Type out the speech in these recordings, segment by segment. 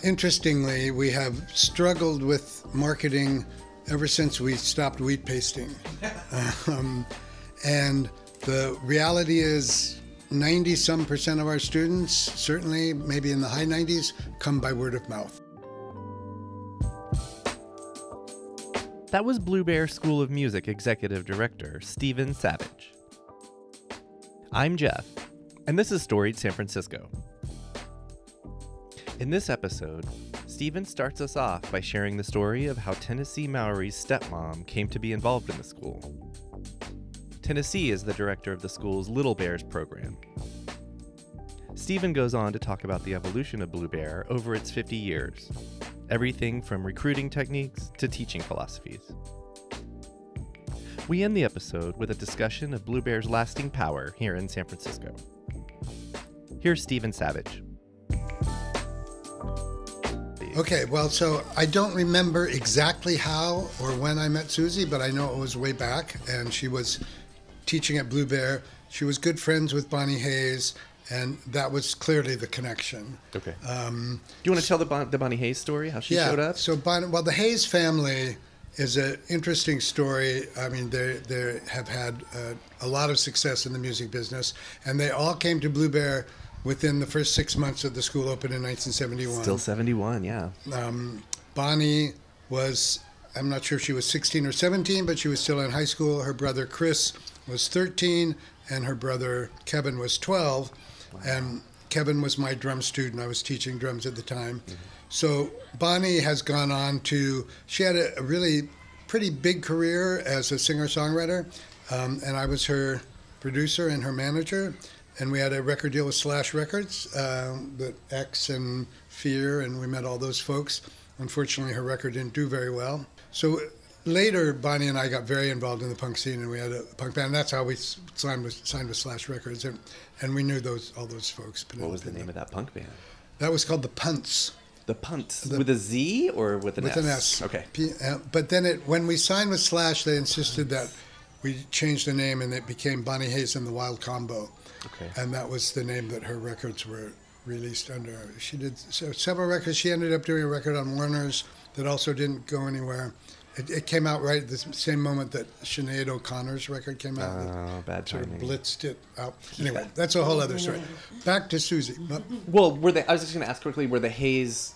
Interestingly, we have struggled with marketing ever since we stopped wheat pasting. And the reality is 90-some% of our students, certainly maybe in the high 90s, come by word of mouth. That was Blue Bear School of Music Executive Director Stephen Savage. I'm Jeff, and this is Storied San Francisco. In this episode, Stephen starts us off by sharing the story of how Tennessee Mowrey's stepmom came to be involved in the school. Tennessee is the director of the school's Little Bears program. Stephen goes on to talk about the evolution of Blue Bear over its 50 years. Everything from recruiting techniques to teaching philosophies. We end the episode with a discussion of Blue Bear's lasting power here in San Francisco. Here's Stephen Savage. Okay, well, so I don't remember exactly how or when I met Susie, but I know it was way back, and she was teaching at Blue Bear. She was good friends with Bonnie Hayes, and that was clearly the connection. Okay. Do you want to tell the Bonnie Hayes story, how she showed up? So the Hayes family is an interesting story. I mean, they have had a lot of success in the music business, and they all came to Blue Bear within the first 6 months of the school opened in 1971. Still 71, yeah. Bonnie was, I'm not sure if she was 16 or 17, but she was still in high school. Her brother Chris was 13, and her brother Kevin was 12. Wow. And Kevin was my drum student. I was teaching drums at the time. Mm-hmm. So Bonnie has gone on she had a really pretty big career as a singer-songwriter, and I was her producer and her manager. And we had a record deal with Slash Records, with X and Fear, and we met all those folks. Unfortunately, her record didn't do very well. So later, Bonnie and I got very involved in the punk scene, and we had a punk band. That's how we signed with Slash Records, and we knew all those folks. What was the name of that punk band? That was called the Punts. The Punts, with a Z or with an S? With an S. Okay. But then when we signed with Slash, they insisted that we change the name, and it became Bonnie Hayes and the Wild Combo. Okay. And that was the name that her records were released under. She did several records. She ended up doing a record on Warner's that also didn't go anywhere. It came out right at the same moment that Sinead O'Connor's record came out. Oh, bad timing. Sort of blitzed it out. Anyway, that's a whole other story. Back to Susie. Well, I was just going to ask quickly, were the Hayes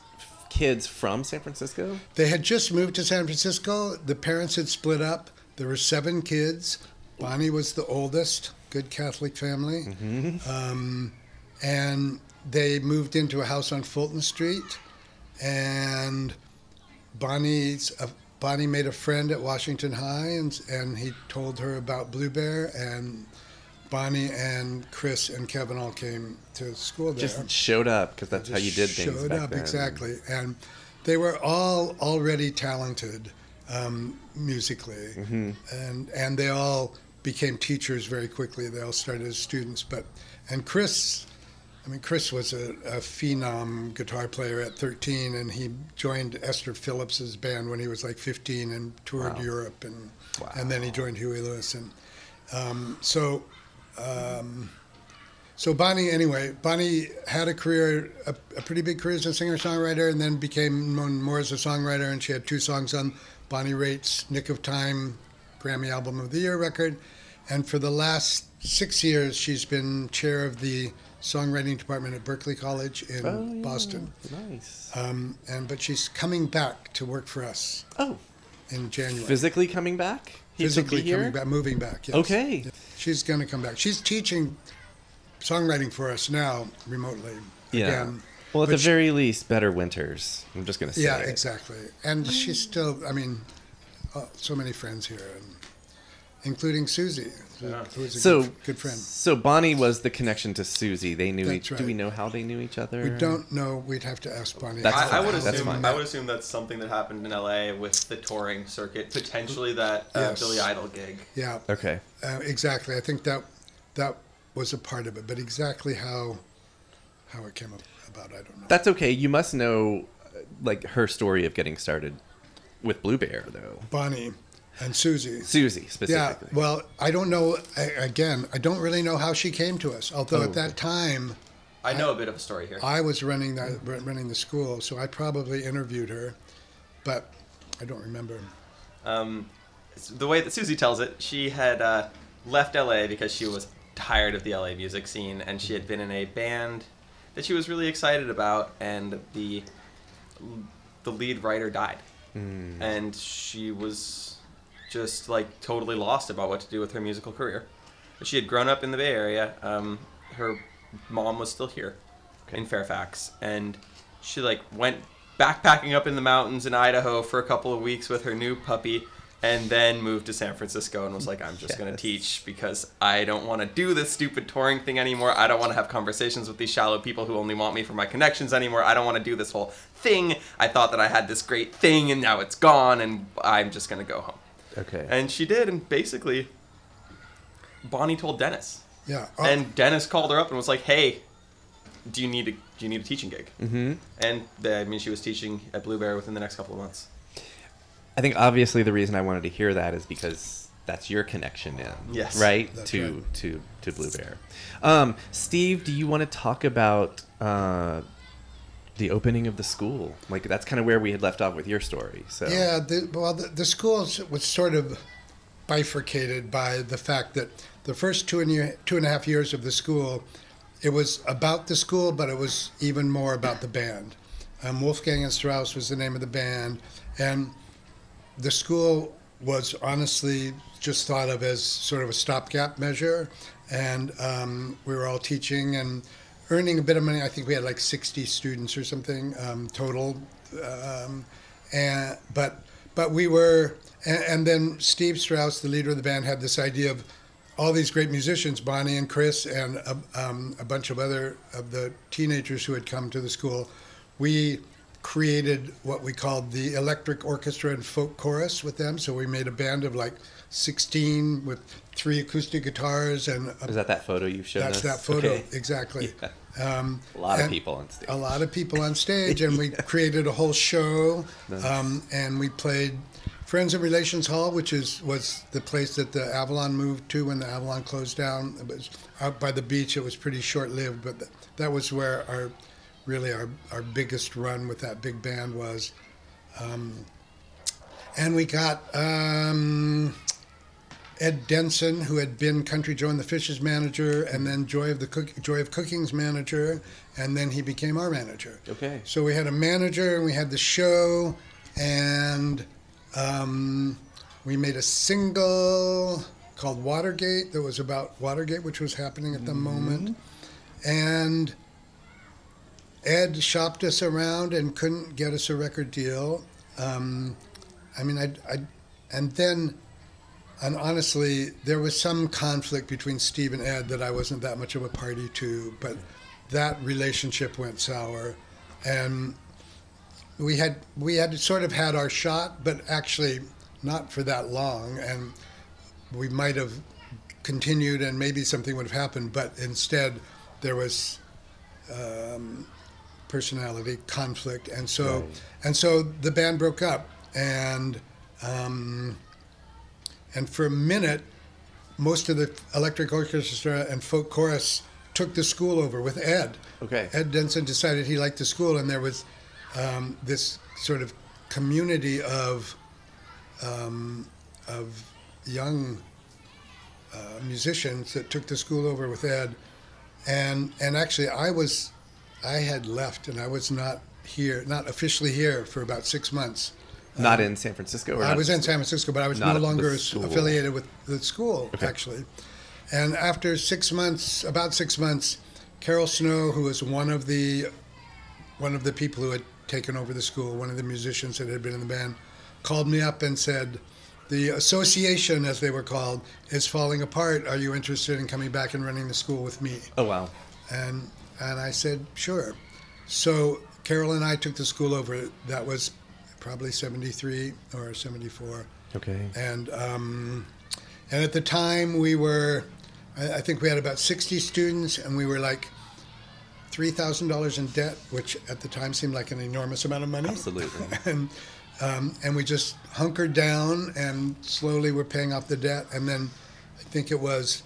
kids from San Francisco? They had just moved to San Francisco. The parents had split up. There were 7 kids. Bonnie was the oldest. Good Catholic family. Mm-hmm. And they moved into a house on Fulton Street, and Bonnie made a friend at Washington High, and he told her about Blue Bear, and Bonnie and Chris and Kevin all came to school there. Just showed up, because that's how you did things showed back up, then. exactly. And they were all already talented musically, mm-hmm. and they all became teachers very quickly. They all started as students. And Chris was a phenom guitar player at 13, and he joined Esther Phillips's band when he was like 15 and toured Europe, and then he joined Huey Lewis. And so Bonnie had a career, a pretty big career as a singer-songwriter, and then became known more as a songwriter, and she had 2 songs on Bonnie Raitt's Nick of Time Grammy Album of the Year record. And for the last 6 years, she's been chair of the songwriting department at Berklee College in Boston. Nice. But she's coming back to work for us. Oh. In January. Physically coming back? Physically coming back, moving back, yes. Okay. She's going to come back. She's teaching songwriting for us now, remotely. Yeah. Again. Well, at the very least, better winters. I'm just going to say Yeah, it. exactly. And she's still, so many friends here, including Susie, who is a good friend. So Bonnie was the connection to Susie. They knew That's right. Do we know how they knew each other? We don't know. We'd have to ask Bonnie. I would assume that's something that happened in LA with the touring circuit, potentially that Billy Idol gig. Yeah. Okay. Exactly. I think that was a part of it, but exactly how it came about, I don't know. That's okay. You must know, her story of getting started with Blue Bear, though. Bonnie and Susie. Susie, specifically. Yeah, well, I don't know, I don't really know how she came to us. Although at that time, I know a bit of a story here. I was running the school, so I probably interviewed her, but I don't remember. The way that Susie tells it, she had left LA because she was tired of the LA music scene, and she had been in a band that she was really excited about, and the lead writer died. And she was just like totally lost about what to do with her musical career. She had grown up in the Bay Area. Her mom was still here in Fairfax, and she like went backpacking up in the mountains in Idaho for a couple of weeks with her new puppy, and then moved to San Francisco and was like, I'm just going to teach because I don't want to do this stupid touring thing anymore. I don't want to have conversations with these shallow people who only want me for my connections anymore. I don't want to do this whole thing. I thought that I had this great thing, and now it's gone, and I'm just going to go home. Okay. And she did, and basically Bonnie told Dennis. Yeah. And Dennis called her up and was like, hey, do you need a teaching gig? Mm-hmm. And she was teaching at Blue Bear within the next couple of months. I think obviously the reason I wanted to hear that is because that's your connection in, yes, right? That's To right. to Blue Bear. Steve, do you want to talk about the opening of the school? Like that's kind of where we had left off with your story. So Yeah, the school was sort of bifurcated by the fact that the first 2.5 years of the school, it was about the school, but it was even more about the band. Wolfgang and Strauss was the name of the band, and the school was honestly just thought of as sort of a stopgap measure, and we were all teaching and earning a bit of money. I think we had like 60 students or something total, but we were. And then Steve Strauss, the leader of the band, had this idea of all these great musicians, Bonnie and Chris, and a bunch of other of the teenagers who had come to the school. We created what we called the Electric Orchestra and Folk Chorus with them. So we made a band of like 16 with 3 acoustic guitars. And is that photo you showed us? That's that photo, Okay. exactly. Yeah. A lot of people on stage. A lot of people on stage, and we created a whole show. Nice. And we played Friends and Relations Hall, which was the place that the Avalon moved to when the Avalon closed down. It was out by the beach. It was pretty short-lived, but that was where our biggest run with that big band was. And we got Ed Denson, who had been Country Joe and the Fish's manager, and then Joy of Cooking's manager, and then he became our manager. Okay. So we had a manager, and we had the show, and we made a single called Watergate that was about Watergate, which was happening at the moment. And Ed shopped us around and couldn't get us a record deal. And honestly, there was some conflict between Steve and Ed that I wasn't that much of a party to, but that relationship went sour. And we had sort of had our shot, but actually not for that long, and we might have continued and maybe something would have happened, but instead there was personality conflict, and so the band broke up, and for a minute most of the Electric Orchestra and Folk Chorus took the school over with Ed. Okay. Ed Denson decided he liked the school, and there was this sort of community of young musicians that took the school over with Ed, and actually I had left, and I was not officially here for about 6 months. Not in San Francisco? Or I was in San Francisco, but I was no longer affiliated with the school, actually. And after 6 months, about 6 months, Carol Snow, who was one of the people who had taken over the school, one of the musicians that had been in the band, called me up and said, the association, as they were called, is falling apart. Are you interested in coming back and running the school with me? Oh, wow. And I said, sure. So Carol and I took the school over. That was probably 73 or 74. Okay. And at the time I think we had about 60 students, and we were like $3,000 in debt, which at the time seemed like an enormous amount of money. Absolutely. And we just hunkered down and slowly were paying off the debt. And then I think it was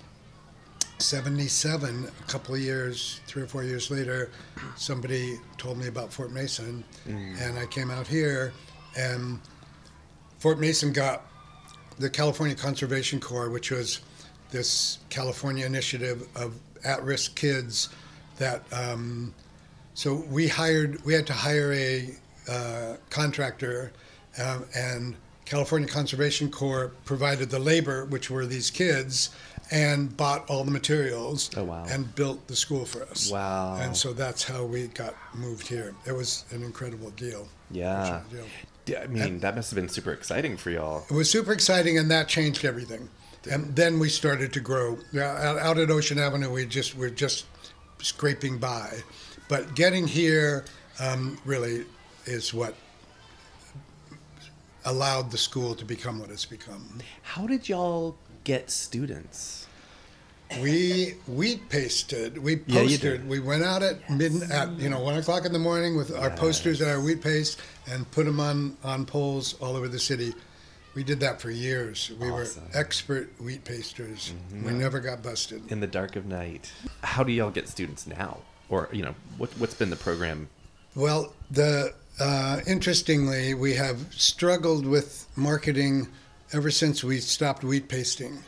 77, a couple of years, 3 or 4 years later, somebody told me about Fort Mason, and I came out here, and Fort Mason got the California Conservation Corps, which was this California initiative of at-risk kids that, so we had to hire a contractor, and California Conservation Corps provided the labor, which were these kids, and bought all the materials and built the school for us. Wow. And so that's how we got moved here. It was an incredible deal. Yeah. I mean, that must have been super exciting for y'all. It was super exciting, and that changed everything. And then we started to grow. Out at Ocean Avenue, we're just scraping by. But getting here really is what allowed the school to become what it's become. How did y'all get students? We wheat pasted. We Yeah, you posted. did. We went out at 1 o'clock in the morning with our posters and our wheat paste and put them on poles all over the city. We did that for years. We were expert wheat pasters. We never got busted. In the dark of night. How do y'all get students now? Or, what's been the program? Well, interestingly, we have struggled with marketing ever since we stopped wheat pasting.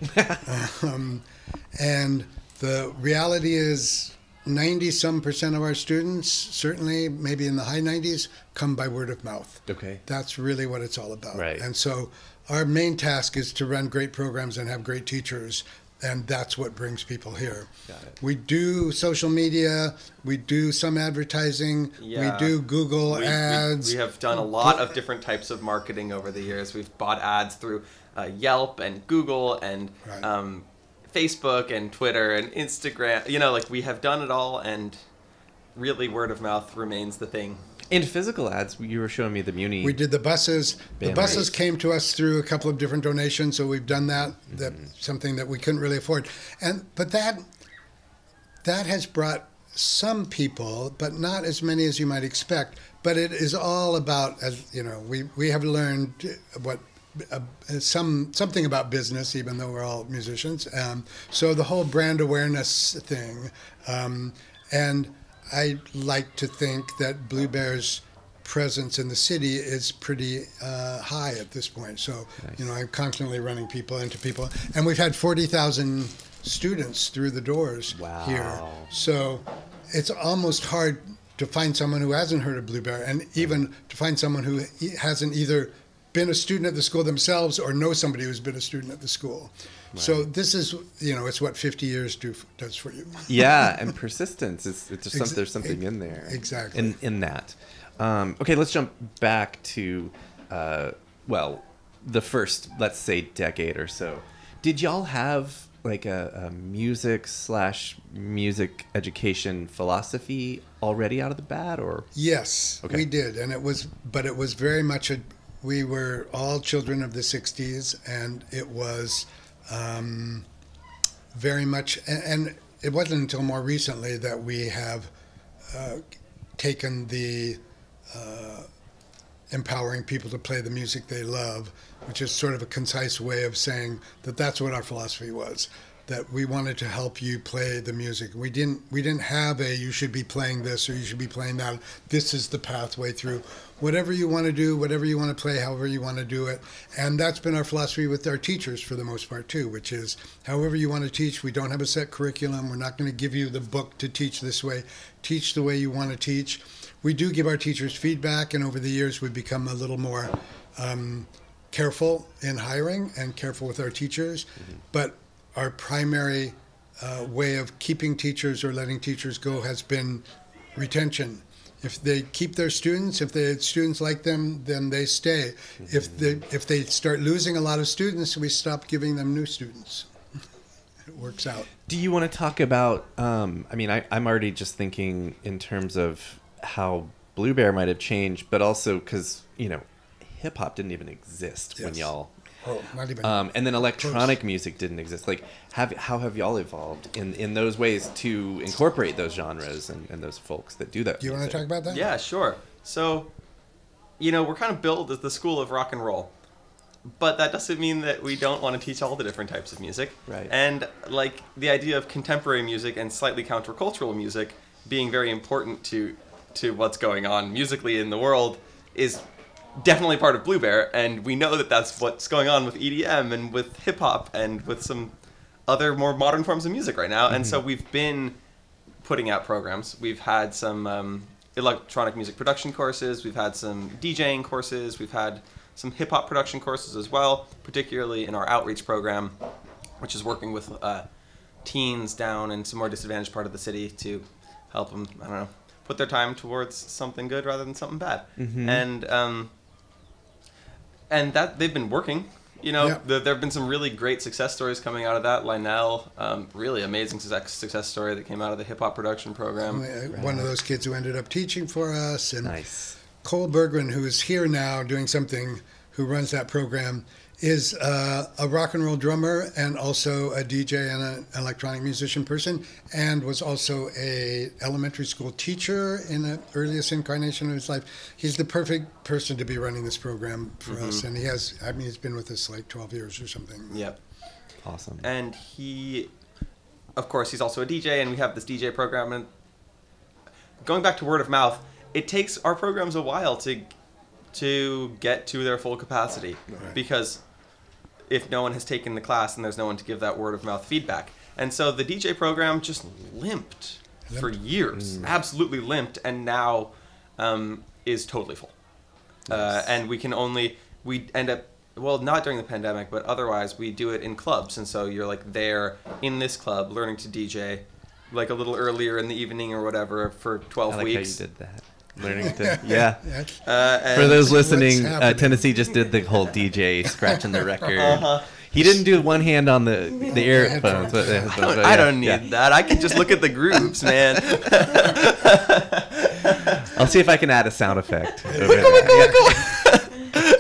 And the reality is 90-some% of our students, certainly maybe in the high 90s, come by word of mouth. Okay. That's really what it's all about. Right. And so our main task is to run great programs and have great teachers, and that's what brings people here. Got it. We do social media, we do some advertising, Yeah. we do Google ads. We have done a lot of different types of marketing over the years. We've bought ads through Yelp and Google and Right. Facebook and Twitter and Instagram. We have done it all, and really word of mouth remains the thing. In physical ads, you were showing me the Muni. We did the buses. The Banners. buses came to us through a couple of different donations, so we've done that. That's something that we couldn't really afford. But that has brought some people, but not as many as you might expect. But it is all about, as you know, we have learned something about business, even though we're all musicians. So the whole brand awareness thing, and I like to think that Blue Bear's presence in the city is pretty high at this point. So, Nice. I'm constantly running people into people. And we've had 40,000 students through the doors here. Wow. So it's almost hard to find someone who hasn't heard of Blue Bear, and even to find someone who hasn't either been a student at the school themselves or know somebody who's been a student at the school. Right. So this is, it's what 50 years does for you. Yeah, and persistence. It's just there's something in there. Exactly. In that. Okay, let's jump back to, the first, let's say, decade or so. Did y'all have like a music education philosophy already out of the bat, or? Yes, Okay. we did, and it was very much we were all children of the 60s, and it was very much, and it wasn't until more recently that we have taken the empowering people to play the music they love, which is sort of a concise way of saying that that's what our philosophy was, that we wanted to help you play the music. We didn't have you should be playing this or you should be playing that. This is the pathway through. Whatever you want to do, whatever you want to play, however you want to do it. And that's been our philosophy with our teachers for the most part too, which is however you want to teach. We don't have a set curriculum. We're not going to give you the book to teach this way. Teach the way you want to teach. We do give our teachers feedback, and over the years we've become a little more careful in hiring and careful with our teachers. Mm-hmm. But our primary way of keeping teachers or letting teachers go has been retention. If they keep their students, if the students like them, then they stay. Mm-hmm. If they start losing a lot of students, we stop giving them new students. It works out. Do you want to talk about, I'm already just thinking in terms of how Blue Bear might have changed, but also because, hip-hop didn't even exist when y'all... Oh, not even. And then electronic music didn't exist. Like, how have y'all evolved in those ways to incorporate those genres and those folks that do that? Do you want to talk about that? Yeah, sure. So, we're kind of billed as the school of rock and roll. But that doesn't mean that we don't want to teach all the different types of music. Right. And like the idea of contemporary music and slightly countercultural music being very important to what's going on musically in the world is definitely part of Blue Bear, and we know that that's what's going on with EDM and with hip hop and with some other more modern forms of music right now. And so we've been putting out programs. We've had some electronic music production courses, we've had some DJing courses, we've had some hip hop production courses as well, particularly in our outreach program, which is working with teens down in some more disadvantaged part of the city to help them, I don't know, put their time towards something good rather than something bad. And that they've been working. You know, there have been some really great success stories coming out of that. Lionel, really amazing success story that came out of the hip hop production program. One of those kids who ended up teaching for us. And Nice. Cole Bergman, who is here now doing something, who runs that program, is a rock and roll drummer and also a DJ and an electronic musician person, and was also a elementary school teacher in the earliest incarnation of his life. He's the perfect person to be running this program for us, and he's been with us like 12 years or something. Yep. Awesome. And he, of course, he's also a DJ, and we have this DJ program. And going back to word of mouth, it takes our programs a while to get to their full capacity, because if no one has taken the class, and there's no one to give that word of mouth feedback. And so the DJ program just limped for years, absolutely limped, and now is totally full. And we end up, well, not during the pandemic, but otherwise we do it in clubs. And so you're like there in this club learning to DJ like a little earlier in the evening or whatever for 12 I like weeks. how you did that. Learning to, yeah. And for those listening, happening? Tennessee just did the whole DJ scratching the record. He didn't do one hand on the earphones. I don't need that. I can just look at the grooves, man. I'll see if I can add a sound effect.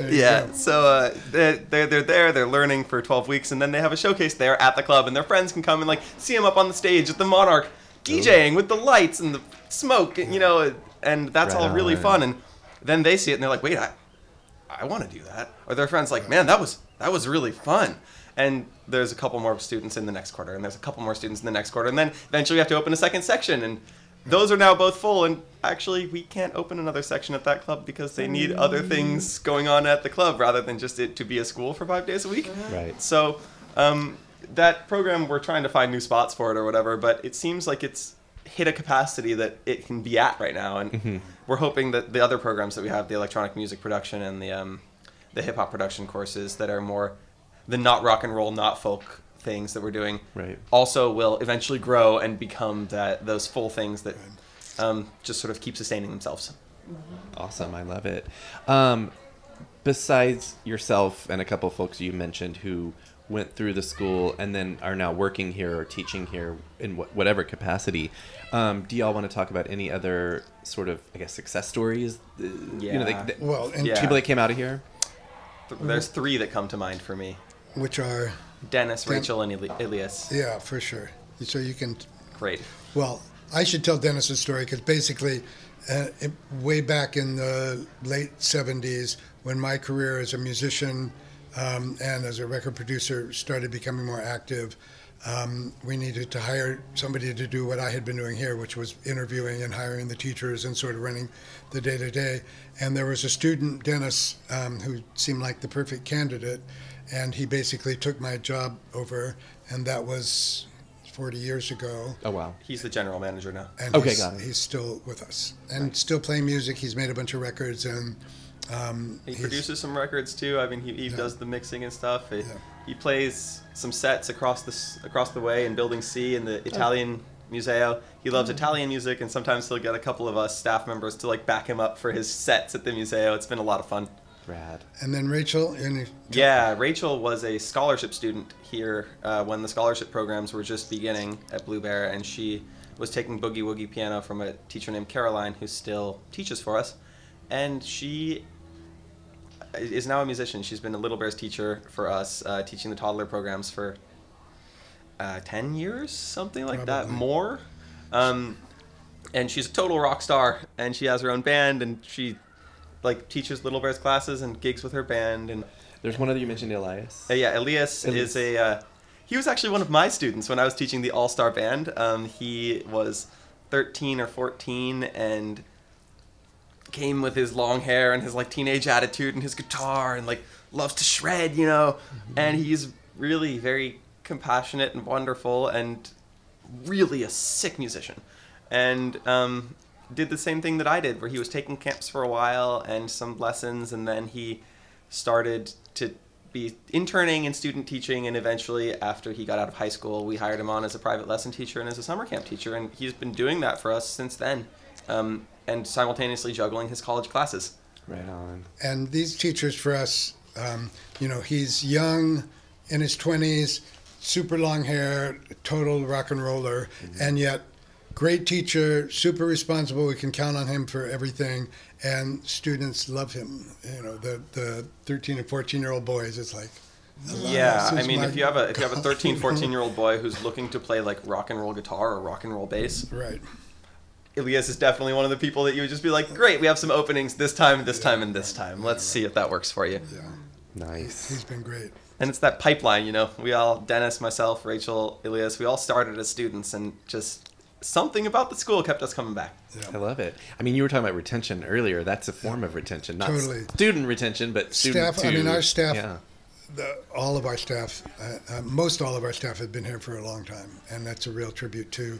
Yeah, so they're there, they're learning for 12 weeks, and then they have a showcase there at the club, and their friends can come and like see them up on the stage at the Monarch DJing with the lights and the smoke, you know, and that's all really fun. And then they see it and they're like, wait, I want to do that. Or their friends like, man, that was really fun. And there's a couple more students in the next quarter, and there's a couple more students in the next quarter, and then eventually we have to open a second section, and those are now both full. And actually, we can't open another section at that club because they need other things going on at the club rather than just it to be a school for 5 days a week. Right. So that program, we're trying to find new spots for it or whatever, but it seems like it's hit a capacity that it can be at right now. And we're hoping that the other programs that we have, the electronic music production and the hip hop production courses that are more the not rock and roll, not folk things that we're doing, also will eventually grow and become those full things that just sort of keep sustaining themselves. Awesome. I love it. Besides yourself and a couple of folks you mentioned who went through the school and then are now working here or teaching here in whatever capacity, do y'all want to talk about any other sort of, I guess, success stories? You know, people that came out of here? There's 3 that come to mind for me. Which are? Dennis, Rachel, and Elias. Yeah, for sure. So you can... Great. Well, I should tell Dennis's story because basically way back in the late 70s when my career as a musician and as a record producer started becoming more active, we needed to hire somebody to do what I had been doing here, which was interviewing and hiring the teachers and sort of running the day-to-day. And there was a student, Dennis, who seemed like the perfect candidate, and he basically took my job over, and that was 40 years ago. Oh, wow. He's the general manager now. And okay, got it. He's still with us and still playing music. He's made a bunch of records, and he produces some records too. I mean, he does the mixing and stuff. He plays some sets across the way in Building C in the Italian Museo. He loves Italian music, and sometimes he'll get a couple of us staff members to like back him up for his sets at the Museo. It's been a lot of fun. Rad. And then Rachel. Yeah, Rachel was a scholarship student here when the scholarship programs were just beginning at Blue Bear, and she was taking boogie woogie piano from a teacher named Caroline, who still teaches for us, and she is now a musician. She's been a Little Bears teacher for us, teaching the toddler programs for 10 years, something like that, more. And she's a total rock star, and she has her own band, and she like teaches Little Bears classes and gigs with her band. And There's one other you mentioned, Elias. yeah, Elias is a. He was actually one of my students when I was teaching the All-Star Band. He was 13 or 14 and came with his long hair and his like teenage attitude and his guitar and like loves to shred, you know. And he's really very compassionate and wonderful and really a sick musician. And did the same thing that I did, where he was taking camps for a while and some lessons, and then he started to be interning and student teaching, and eventually after he got out of high school we hired him on as a private lesson teacher and as a summer camp teacher, and he's been doing that for us since then, and simultaneously juggling his college classes. Right on. And these teachers for us, he's young, in his 20s, super long hair, total rock and roller, and yet great teacher, super responsible. We can count on him for everything, and students love him. You know, the 13 and 14-year-old boys. It's like, yeah. I mean, if you have a 13, 14-year-old boy who's looking to play like rock and roll guitar or rock and roll bass, right? Elias is definitely one of the people that you would just be like, great, we have some openings this time, this time, and this time. Let's see if that works for you. Yeah. Nice. He's been great. And it's that pipeline, you know. We all, Dennis, myself, Rachel, Elias, we all started as students, and just something about the school kept us coming back. Yeah. I love it. I mean, you were talking about retention earlier. That's a form of retention, not Totally. student retention, but student Staff. I mean, our staff. Yeah. All of our staff, most all of our staff have been here for a long time, and that's a real tribute to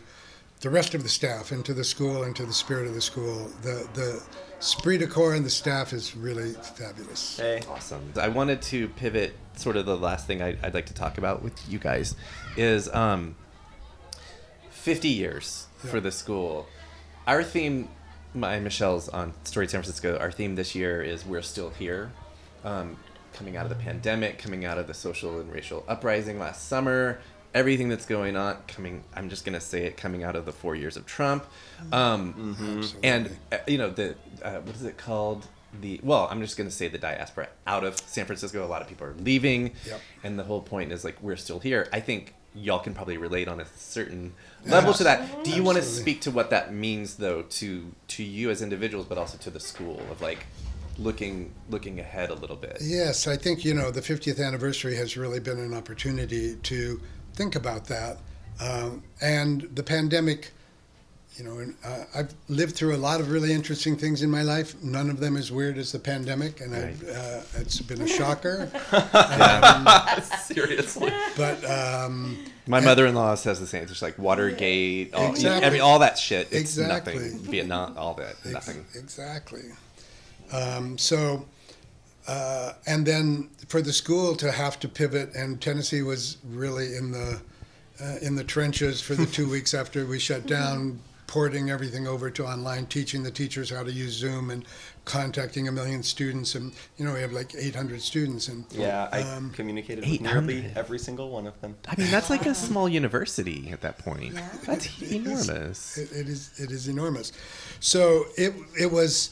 the rest of the staff and to the school and to the spirit of the school. The esprit de corps and the staff is really fabulous. Hey. Awesome. I wanted to pivot. Sort of the last thing I'd like to talk about with you guys is 50 years for the school. Our theme, Michelle's on Storied San Francisco, our theme this year is We're Still Here. Coming out of the pandemic, coming out of the social and racial uprising last summer, everything that's going on, I'm just going to say it, coming out of the 4 years of Trump. And, what is it called? I'm just going to say the diaspora out of San Francisco. A lot of people are leaving. Yep. And the whole point is, like, we're still here. I think y'all can probably relate on a certain level to that. Do you want to speak to what that means, though, to you as individuals, but also to the school, of, like, looking ahead a little bit? Yes, I think, the 50th anniversary has really been an opportunity to think about that. And the pandemic, I've lived through a lot of really interesting things in my life. None of them as weird as the pandemic, and Right. It's been a shocker. Seriously. But My mother-in-law says the same. It's just like Watergate, Exactly. all that shit. It's Exactly. nothing. Vietnam, all that, nothing. Exactly. And then for the school to have to pivot, and Tennessee was really in the trenches for the 2 weeks after we shut down, porting everything over to online, teaching the teachers how to use Zoom and contacting 1 million students. And, we have like 800 students. And Yeah, I communicated with nearly 800. every single one of them. I mean, that's like a small university at that point. Yeah. That's enormous. It is enormous. So it was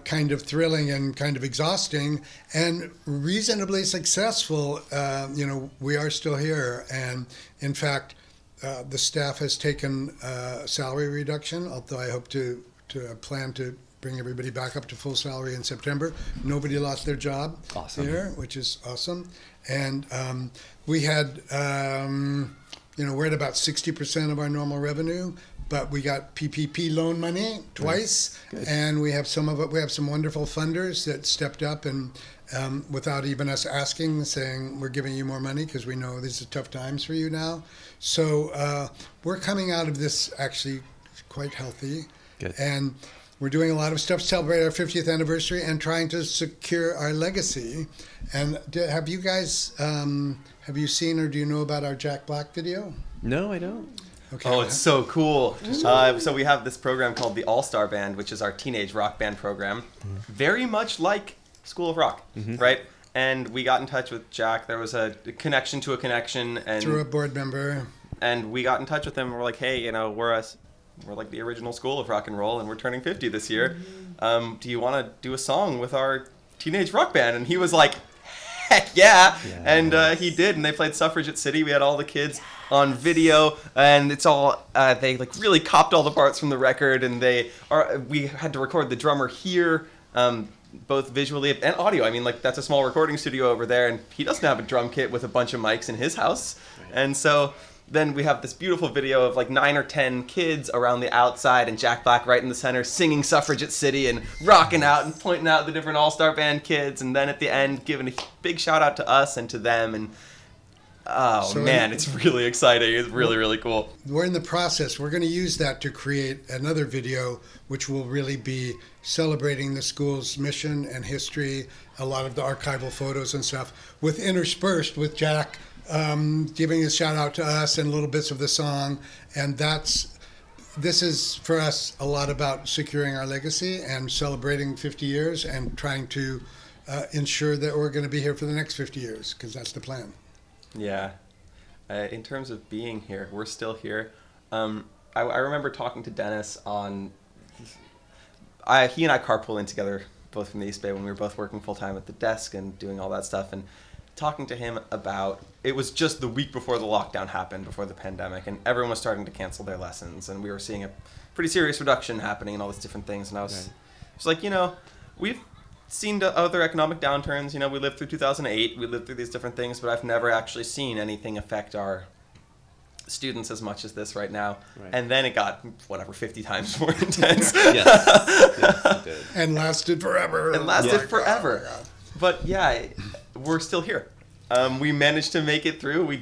kind of thrilling and kind of exhausting and reasonably successful. We are still here, and in fact, the staff has taken a salary reduction, although I hope to plan to bring everybody back up to full salary in September. Nobody lost their job here, which is awesome. And we had, we're at about 60% of our normal revenue, but we got PPP loan money twice, and we have some wonderful funders that stepped up and without even us asking, saying we're giving you more money because we know these are tough times for you now. So we're coming out of this actually quite healthy. Good. And we're doing a lot of stuff to celebrate our 50th anniversary and trying to secure our legacy. And have you guys, have you seen or do you know about our Jack Black video? No, I don't. Okay. Oh, it's so cool. So we have this program called the All-Star Band, which is our teenage rock band program. Very much like School of Rock, right? And we got in touch with Jack. There was a connection to a connection. And Through a board member. And we got in touch with him, and we're like, hey, we're like the original School of Rock and Roll, and we're turning 50 this year. Do you want to do a song with our teenage rock band? And he was like, heck yeah. Yes. And he did, and they played Suffragette City. We had all the kids on video, and it's all, they like really copped all the parts from the record, and we had to record the drummer here both visually and audio. I mean, like, that's a small recording studio over there, and he doesn't have a drum kit with a bunch of mics in his house. Right. And so then we have this beautiful video of like 9 or 10 kids around the outside and Jack Black right in the center singing Suffragette City and rocking out and pointing out the different all-star band kids, and then at the end giving a big shout out to us and to them. And it's really exciting. It's really, really cool. We're in the process. We're going to use that to create another video, which will really be celebrating the school's mission and history, a lot of the archival photos and stuff, with interspersed with Jack giving a shout out to us and little bits of the song. And this is for us a lot about securing our legacy and celebrating 50 years and trying to ensure that we're going to be here for the next 50 years, because that's the plan. Yeah. In terms of being here, we're still here. I remember talking to Dennis on... he and I carpool in together, both from the East Bay, when we were both working full-time at the desk and doing all that stuff, and talking to him about... It was just the week before the lockdown happened, before the pandemic, and everyone was starting to cancel their lessons, and we were seeing a pretty serious reduction happening and all these different things, and I was just like, we've seen other economic downturns. We lived through 2008, we lived through these different things, but I've never actually seen anything affect our students as much as this right now. Right. And then it got 50 times more intense. Yes, it did. And lasted forever. Forever. But yeah, we're still here. We managed to make it through. We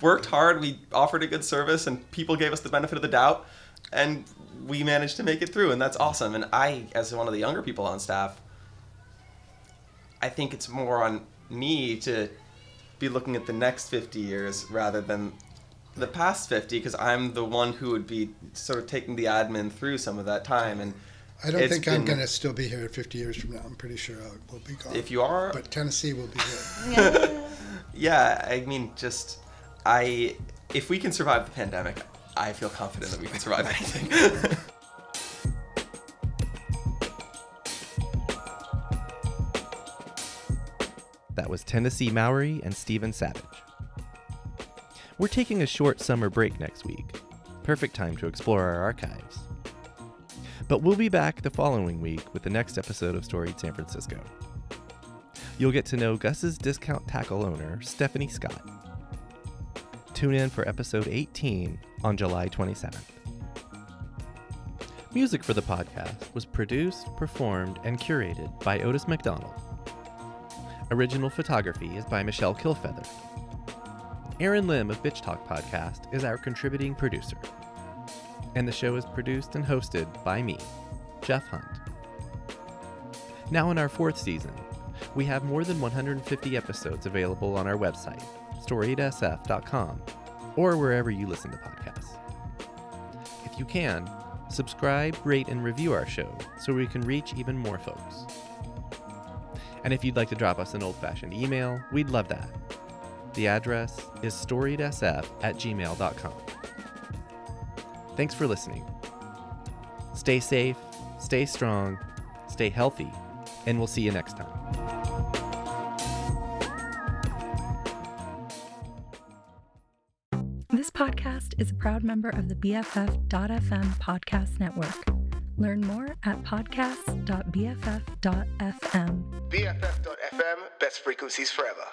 worked hard, we offered a good service, and people gave us the benefit of the doubt, and we managed to make it through, and that's awesome. And I, as one of the younger people on staff, I think it's more on me to be looking at the next 50 years rather than the past 50, because I'm the one who would be sort of taking the admin through some of that time. And I don't think I'm going to still be here 50 years from now. I'm pretty sure I will be gone. If you are... But Tennessee will be here. Yeah, I mean, if we can survive the pandemic, I feel confident that we can survive anything. That was Tennessee Mowrey and Stephen Savage. We're taking a short summer break next week. Perfect time to explore our archives. But we'll be back the following week with the next episode of Storied San Francisco. You'll get to know Gus's discount tackle owner, Stephanie Scott. Tune in for episode 18 on July 27th. Music for the podcast was produced, performed, and curated by Otis McDonald. Original photography is by Michelle Kilfeather. Aaron Lim of Bitch Talk Podcast is our contributing producer. And the show is produced and hosted by me, Jeff Hunt. Now in our 4th season, we have more than 150 episodes available on our website, storiedsf.com, or wherever you listen to podcasts. If you can, subscribe, rate, and review our show so we can reach even more folks. And if you'd like to drop us an old-fashioned email, we'd love that. The address is storiedsf@gmail.com. Thanks for listening. Stay safe, stay strong, stay healthy, and we'll see you next time. This podcast is a proud member of the BFF.FM podcast network. Learn more at podcast.bff.fm. BFF.FM, best frequencies forever.